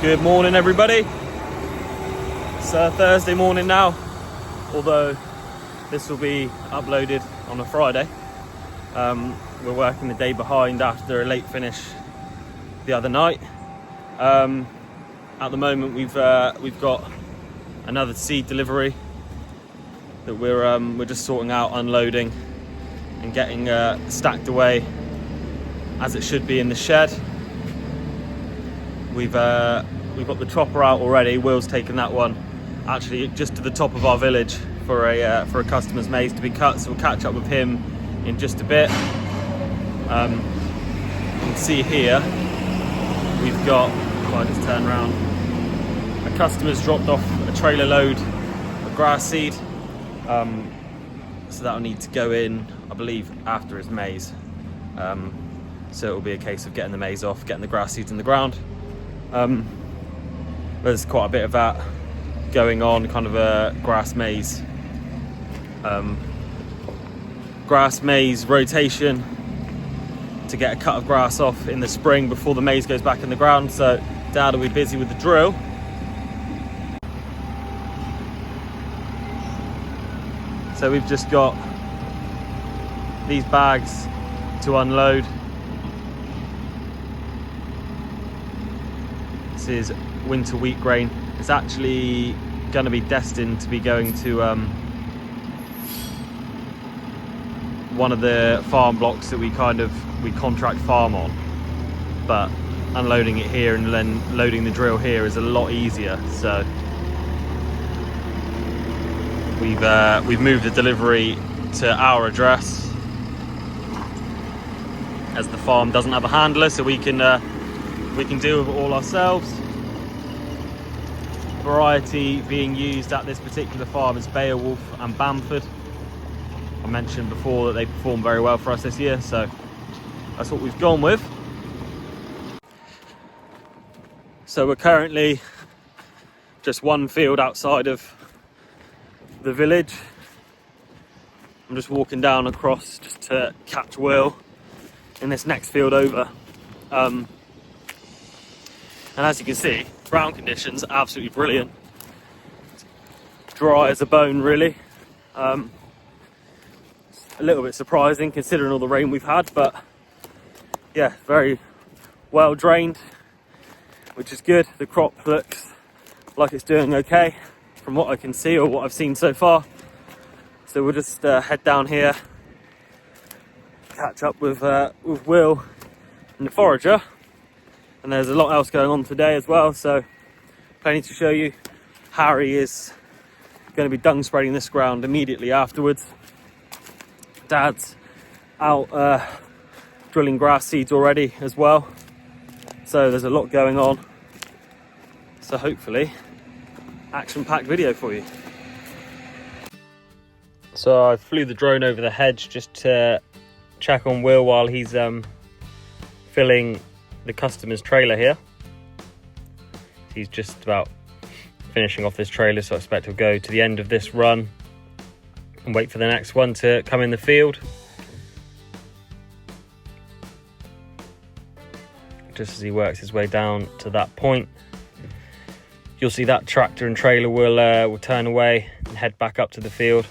Good morning, everybody. It's Thursday morning now, although this will be uploaded on a Friday. We're working the day behind after a late finish the other night. At the moment, we've got another seed delivery that we're just sorting out, unloading and getting stacked away as it should be in the shed. We've got the chopper out already. Will's taken that one actually just to the top of our village for a customer's maize to be cut, so we'll catch up with him in just a bit. You can see here we've got, if I just turn around, a customer's dropped off a trailer load of grass seed, so that'll need to go in, I believe, after his maize. So it'll be a case of getting the maize off, getting the grass seeds in the ground. There's quite a bit of that going on, kind of a grass maize rotation to get a cut of grass off in the spring before the maize goes back in the ground. So Dad will be busy with the drill. So we've just got these bags to unload. This is winter wheat grain. It's actually going to be destined to be going to one of the farm blocks that we contract farm on, but unloading it here and then loading the drill here is a lot easier. So we've moved the delivery to our address, as the farm doesn't have a handler, so we can deal with it all ourselves. Variety being used at this particular farm is Beowulf and Bamford. I mentioned before that they performed very well for us this year, so that's what we've gone with. So we're currently just one field outside of the village. I'm just walking down across just to catch Will in this next field over. And as you can see, ground conditions are absolutely brilliant. Dry as a bone, really. A little bit surprising considering all the rain we've had, but yeah, very well drained, which is good. The crop looks like it's doing okay from what I can see, or what I've seen so far. So we'll just head down here, catch up with Will and the forager. And there's a lot else going on today as well, so plenty to show you. Harry is going to be dung spreading this ground immediately afterwards. Dad's out drilling grass seeds already as well. So there's a lot going on. So hopefully, action-packed video for you. So I flew the drone over the hedge just to check on Will while he's filling the customer's trailer here. He's just about finishing off this trailer, so I expect he'll go to the end of this run and wait for the next one to come in the field. Just as he works his way down to that point, you'll see that tractor and trailer will turn away and head back up to the field.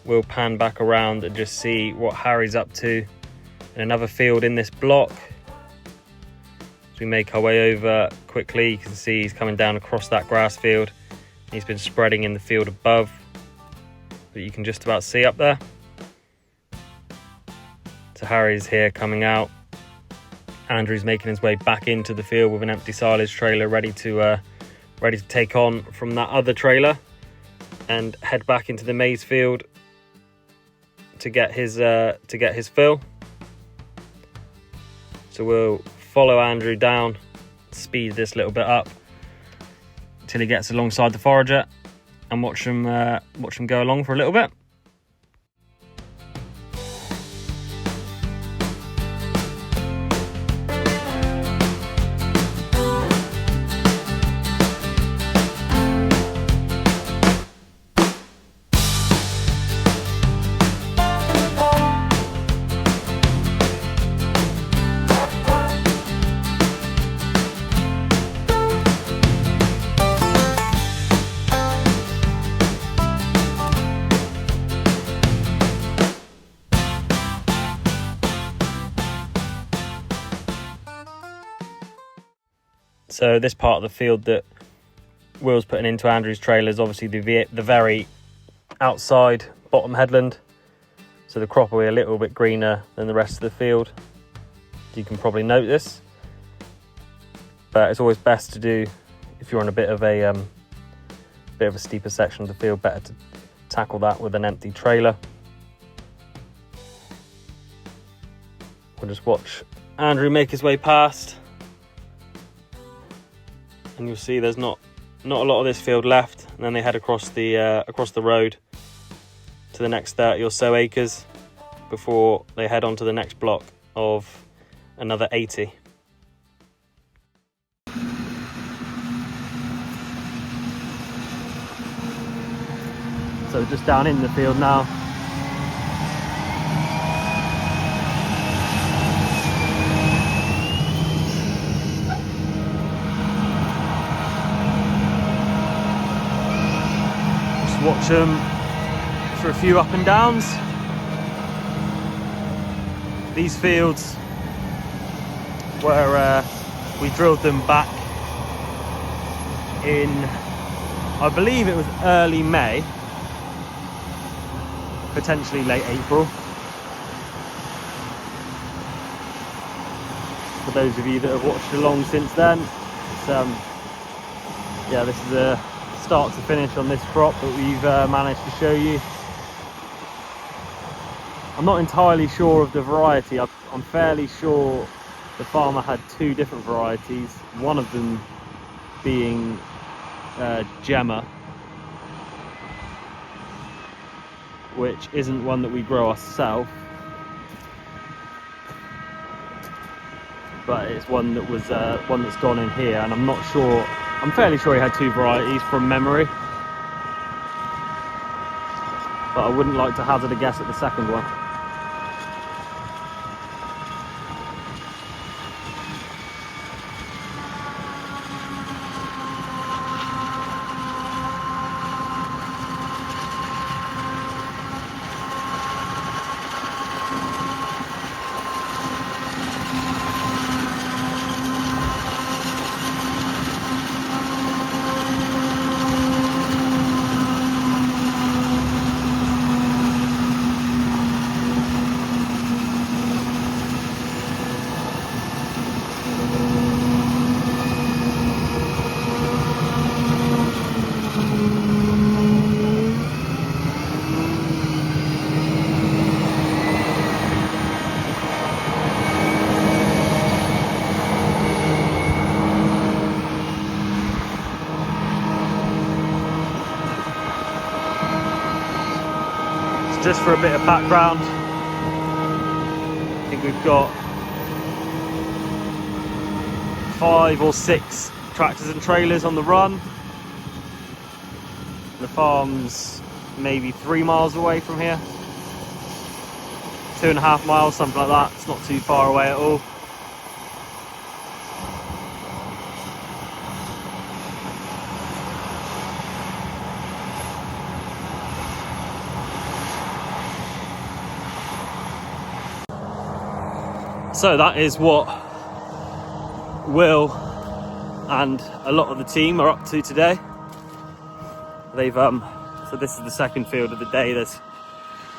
We'll pan back around and just see what Harry's up to in another field in this block. We make our way over quickly. You can see he's coming down across that grass field. He's been spreading in the field above that you can just about see up there. So Harry's here coming out. Andrew's making his way back into the field with an empty silage trailer ready to take on from that other trailer and head back into the maize field to get his fill. So we'll follow Andrew down, speed this little bit up until he gets alongside the forager and watch him go along for a little bit. So this part of the field that Will's putting into Andrew's trailer is obviously the very outside bottom headland. So the crop will be a little bit greener than the rest of the field. You can probably notice. But it's always best to do, if you're on a bit of a steeper section of the field, better to tackle that with an empty trailer. We'll just watch Andrew make his way past, and you'll see there's not a lot of this field left, and then they head across the road to the next 30 or so acres before they head on to the next block of another 80. So just down in the field now. Just watch them for a few up and downs. These fields where we drilled them back in, I believe it was early May, potentially late April. For those of you that have watched along since then, it's, yeah, this is a start to finish on this crop that we've managed to show you. I'm not entirely sure of the variety. I'm fairly sure the farmer had two different varieties, one of them being Gemma, which isn't one that we grow ourselves, but it's one that was one that's gone in here, and I'm fairly sure he had two varieties from memory, but I wouldn't like to hazard a guess at the second one. Just for a bit of background, I think we've got 5 or 6 tractors and trailers on the run. The farm's maybe 3 miles away from here, 2.5 miles, something like that. It's not too far away at all. So that is what Will and a lot of the team are up to today. They've so this is the second field of the day. There's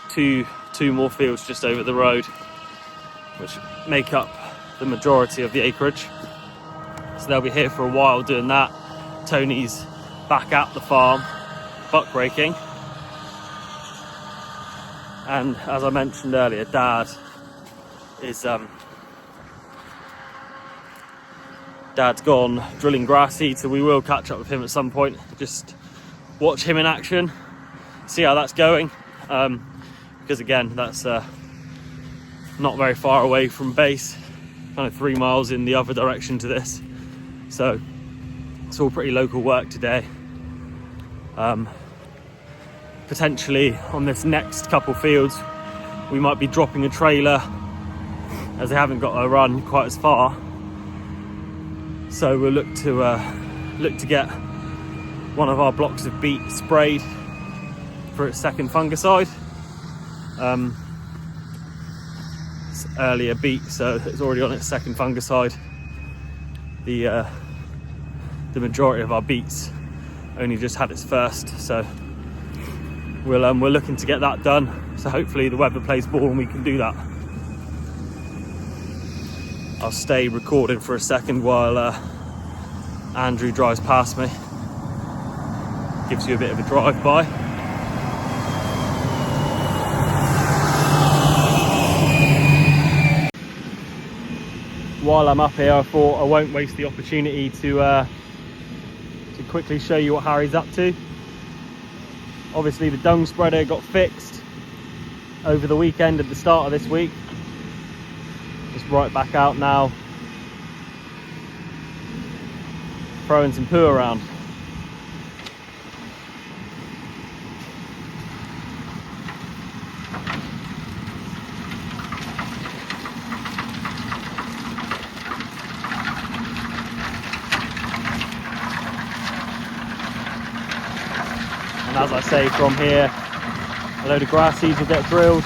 two more fields just over the road, which make up the majority of the acreage. So they'll be here for a while doing that. Tony's back at the farm, buck raking. And as I mentioned earlier, Dad is Dad's gone drilling grass seed, so we will catch up with him at some point, just watch him in action, see how that's going, because again, that's not very far away from base, kind of 3 miles in the other direction to this, so it's all pretty local work today. Potentially on this next couple fields we might be dropping a trailer, as they haven't got to run quite as far. So we'll look to get one of our blocks of beet sprayed for its second fungicide. It's earlier beet, so it's already on its second fungicide. The the majority of our beets only just had its first, so we're looking to get that done. So hopefully the weather plays ball and we can do that. I'll stay recording for a second while Andrew drives past me. Gives you a bit of a drive-by. While I'm up here, I thought I won't waste the opportunity to quickly show you what Harry's up to. Obviously the dung spreader got fixed over the weekend at the start of this week. It's right back out now, throwing some poo around. And as I say, from here, a load of grass seeds will get drilled.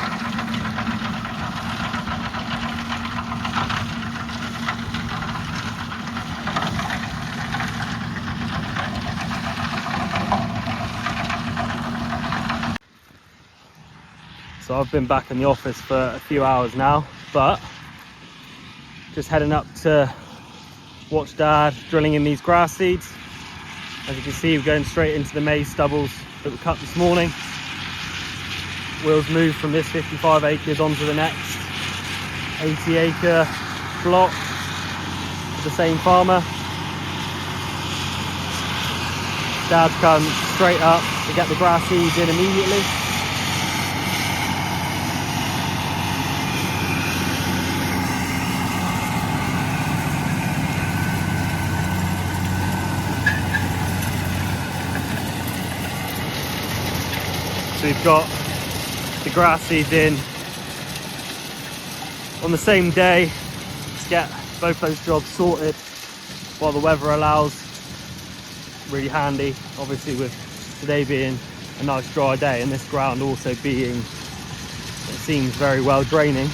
So I've been back in the office for a few hours now, but just heading up to watch Dad drilling in these grass seeds. As you can see, we're going straight into the maize stubbles that were cut this morning. We'll move from this 55 acres onto the next 80-acre block with the same farmer. Dad's come straight up to get the grass seeds in immediately. So we've got the grass seeds in on the same day to get both those jobs sorted while the weather allows. Really handy, obviously, with today being a nice dry day and this ground also being, it seems, very well draining.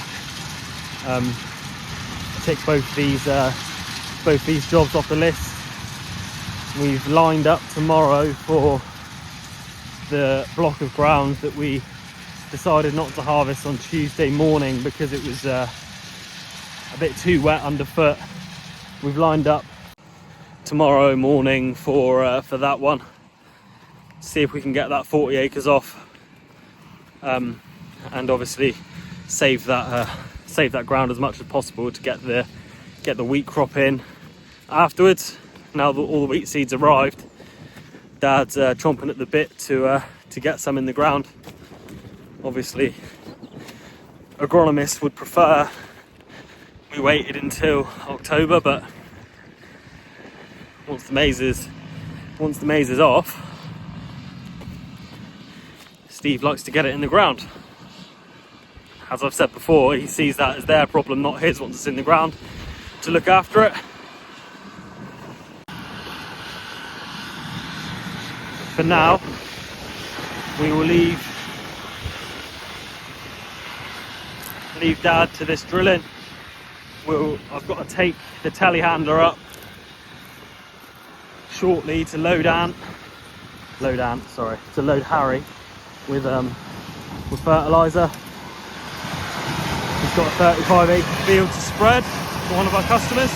Tick both these jobs off the list. We've lined up tomorrow for the block of ground that we decided not to harvest on Tuesday morning because it was a bit too wet underfoot. We've lined up tomorrow morning for that one. See if we can get that 40 acres off, and obviously save that ground as much as possible to get the wheat crop in afterwards. Now that all the wheat seeds arrived, Dad's chomping at the bit to get some in the ground. Obviously, agronomists would prefer we waited until October, but once the maize is off, Steve likes to get it in the ground. As I've said before, he sees that as their problem, not his, once it's in the ground, to look after it. For now, we will leave Dad to this drilling. I've got to take the telehandler up shortly to load Harry with fertilizer. He's got a 35 acre field to spread for one of our customers.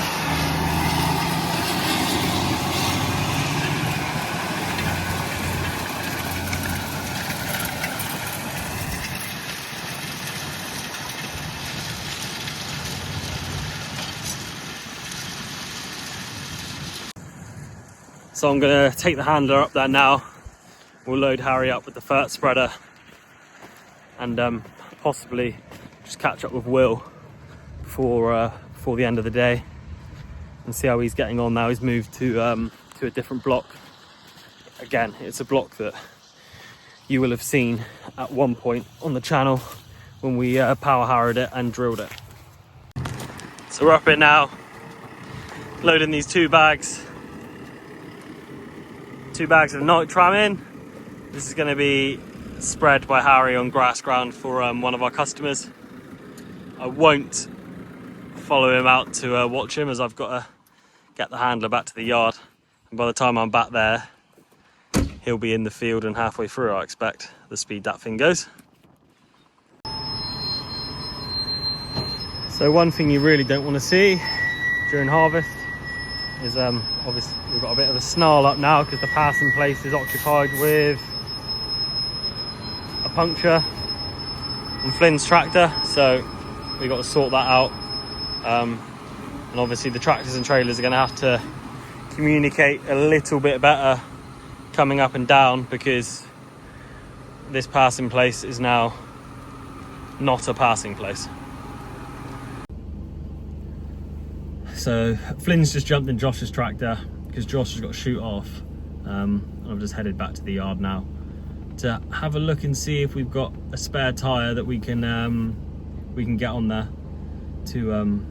So I'm going to take the handler up there now. We'll load Harry up with the fert spreader and possibly just catch up with Will before the end of the day and see how he's getting on now. He's moved to a different block. Again, it's a block that you will have seen at one point on the channel when we power harrowed it and drilled it. So we're up here now, loading these two bags of nitram in. This is going to be spread by Harry on grass ground for one of our customers. I won't follow him out to watch him, as I've got to get the handler back to the yard And by the time I'm back there, he'll be in the field and halfway through, I expect, the speed that thing goes. So one thing you really don't want to see during harvest is obviously we've got a bit of a snarl up now because the passing place is occupied with a puncture on Flyn's tractor, so we've got to sort that out. And obviously the tractors and trailers are going to have to communicate a little bit better coming up and down, because this passing place is now not a passing place. So Flyn's just jumped in Josh's tractor because Josh has got to shoot off. I've just headed back to the yard now to have a look and see if we've got a spare tyre that we can get on there to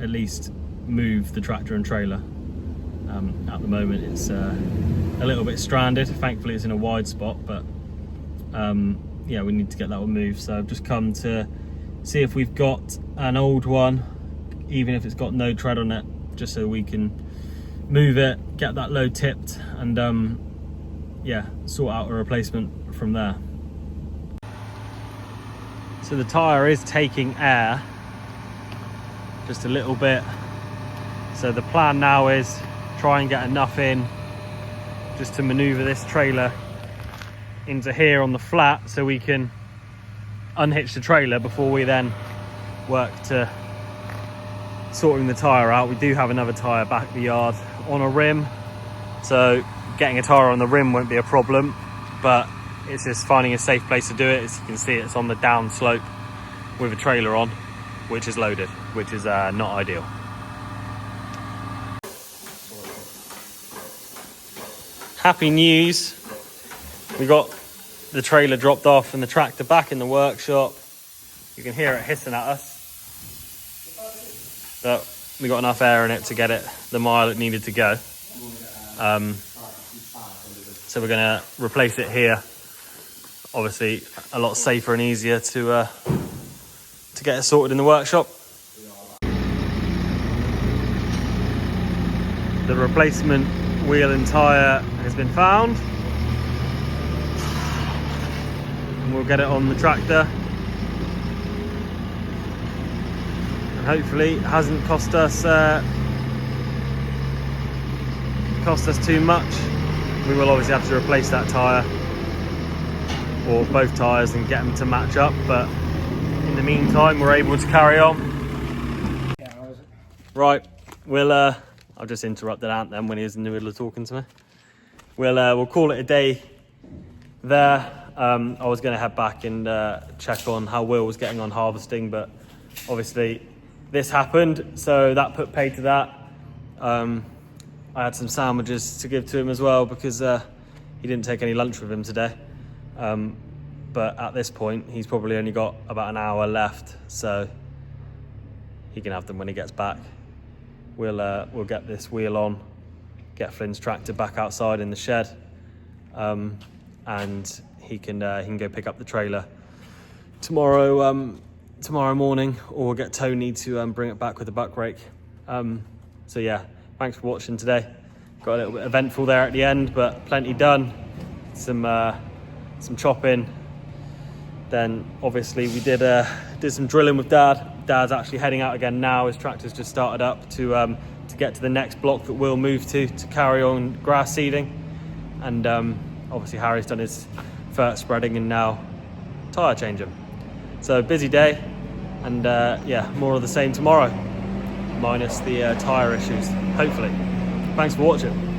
at least move the tractor and trailer. At the moment it's a little bit stranded. Thankfully it's in a wide spot, but yeah, we need to get that one moved. So I've just come to see if we've got an old one, even if it's got no tread on it, just so we can move it, get that load tipped, and yeah, sort out a replacement from there. So the tyre is taking air just a little bit, so the plan now is try and get enough in just to maneuver this trailer into here on the flat so we can unhitch the trailer before we then work to sorting the tyre out. We do have another tyre back at the yard on a rim, so getting a tyre on the rim won't be a problem, but it's just finding a safe place to do it. As you can see, it's on the down slope with a trailer on, which is loaded, which is not ideal. Happy news, we got the trailer dropped off and the tractor back in the workshop. You can hear it hissing at us, but we got enough air in it to get it the mile it needed to go. So we're going to replace it here. Obviously a lot safer and easier to get it sorted in the workshop. The replacement wheel and tyre has been found, and we'll get it on the tractor, and hopefully it hasn't cost us too much. We will obviously have to replace that tyre or both tyres and get them to match up, but in the meantime we're able to carry on. Right, we'll I've just interrupted Ant then when he was in the middle of talking to me. We'll call it a day there. I was going to head back and check on how Will was getting on harvesting, but obviously this happened, so that put pay to that. I had some sandwiches to give to him as well because he didn't take any lunch with him today. But at this point, he's probably only got about an hour left, so he can have them when he gets back. We'll get this wheel on, get Flyn's tractor back outside in the shed, and he can go pick up the trailer tomorrow morning, or we'll get Tony to bring it back with a buck rake. So yeah, thanks for watching today. Got a little bit eventful there at the end, but plenty done. Some chopping. Then obviously we did some drilling with Dad. Dad's actually heading out again now. His tractor's just started up to get to the next block that we'll move to carry on grass seeding. And obviously Harry's done his fert spreading and now tyre changing. So busy day, and yeah, more of the same tomorrow, minus the tyre issues, hopefully. Thanks for watching.